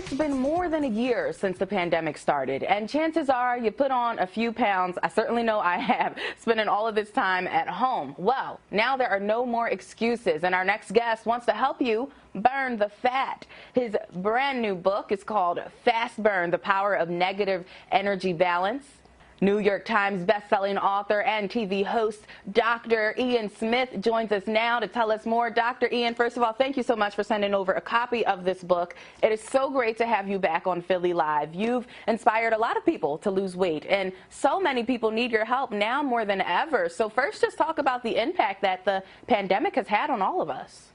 It's been more than a year since the pandemic started, and chances are you put on a few pounds. I certainly know I have, spending all of this time at home. Well, now there are no more excuses, and our next guest wants to help you burn the fat. His brand new book is called Fast Burn: The Power of Negative Energy Balance. New York Times bestselling author and TV host Dr. Ian Smith joins us now to tell us more. Dr. Ian, first of all, thank you so much for sending over a copy of this book. It is so great to have you back on Philly Live. You've inspired a lot of people to lose weight, and so many people need your help now more than ever. So first, just talk about the impact that the pandemic has had on all of us.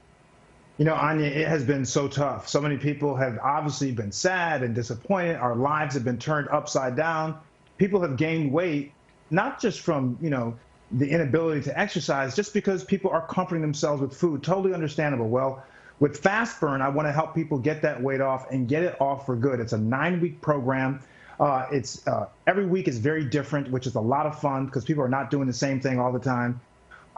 You know, Anya, it has been so tough. So many people have obviously been sad and disappointed. Our lives have been turned upside down. People have gained weight, not just from, the inability to exercise, just because people are comforting themselves with food. Totally understandable. Well, with Fast Burn, I want to help people get that weight off and get it off for good. It's a 9-week program. Every week is very different, which is a lot of fun because people are not doing the same thing all the time.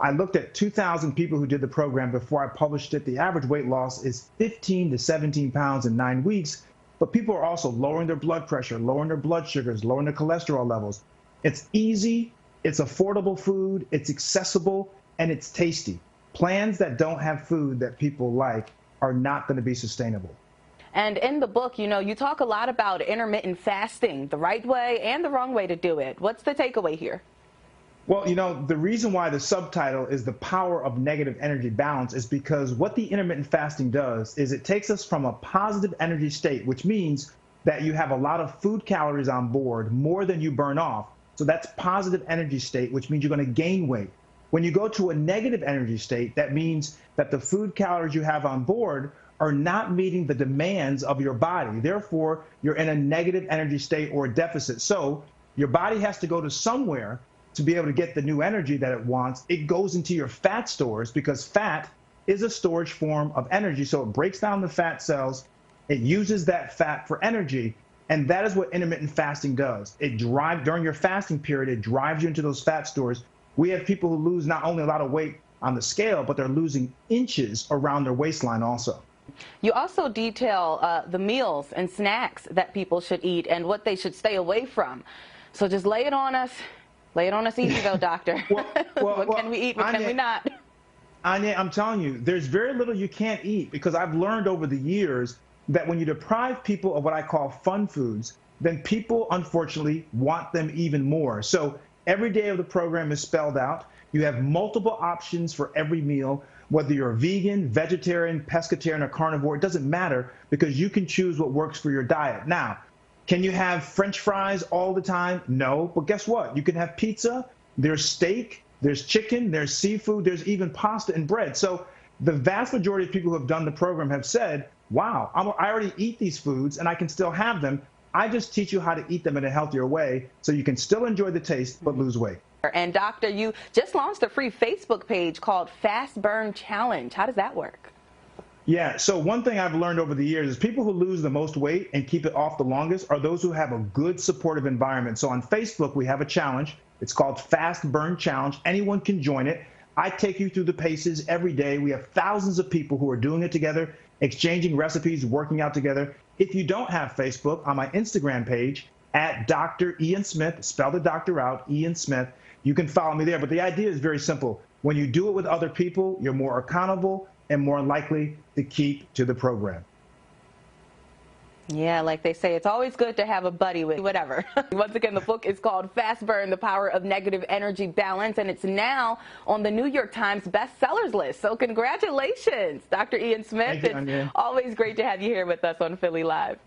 I looked at 2,000 people who did the program before I published it. The average weight loss is 15 to 17 pounds in 9 weeks. But people are also lowering their blood pressure, lowering their blood sugars, lowering their cholesterol levels. It's easy, it's affordable food, it's accessible, and it's tasty. Plans that don't have food that people like are not going to be sustainable. And in the book, you talk a lot about intermittent fasting, the right way and the wrong way to do it. What's the takeaway here? Well, the reason why the subtitle is The Power of Negative Energy Balance is because what the intermittent fasting does is it takes us from a positive energy state, which means that you have a lot of food calories on board, more than you burn off. So that's positive energy state, which means you're going to gain weight. When you go to a negative energy state, that means that the food calories you have on board are not meeting the demands of your body. Therefore, you're in a negative energy state or a deficit. So your body has to go to somewhere to be able to get the new energy that it wants. It goes into your fat stores because fat is a storage form of energy. So it breaks down the fat cells. It uses that fat for energy. And that is what intermittent fasting does. During your fasting period, it drives you into those fat stores. We have people who lose not only a lot of weight on the scale, but they're losing inches around their waistline also. You also detail the meals and snacks that people should eat and what they should stay away from. So just lay it on us. Lay it on us easy, though, doctor. What can we eat? What can we not? Anya, I'm telling you, there's very little you can't eat because I've learned over the years that when you deprive people of what I call fun foods, then people, unfortunately, want them even more. So every day of the program is spelled out. You have multiple options for every meal, whether you're a vegan, vegetarian, pescatarian, or carnivore. It doesn't matter because you can choose what works for your diet. Now, can you have French fries all the time? No, but guess what? You can have pizza, there's steak, there's chicken, there's seafood, there's even pasta and bread. So the vast majority of people who have done the program have said, wow, I already eat these foods and I can still have them. I just teach you how to eat them in a healthier way so you can still enjoy the taste but lose weight. And doctor, you just launched a free Facebook page called Fast Burn Challenge. How does that work? Yeah, so one thing I've learned over the years is people who lose the most weight and keep it off the longest are those who have a good supportive environment. So on Facebook, we have a challenge. It's called Fast Burn Challenge. Anyone can join it. I take you through the paces every day. We have thousands of people who are doing it together, exchanging recipes, working out together. If you don't have Facebook, on my Instagram page, at Dr. Ian Smith, spell the doctor out, Ian Smith, you can follow me there. But the idea is very simple. When you do it with other people, you're more accountable and more likely to keep to the program. Yeah, like they say, it's always good to have a buddy with whatever. Once again, the book is called Fast Burn: The Power of Negative Energy Balance, and it's now on the New York Times bestsellers list. So congratulations, Dr. Ian Smith. Thank you, it's always great to have you here with us on Philly Live.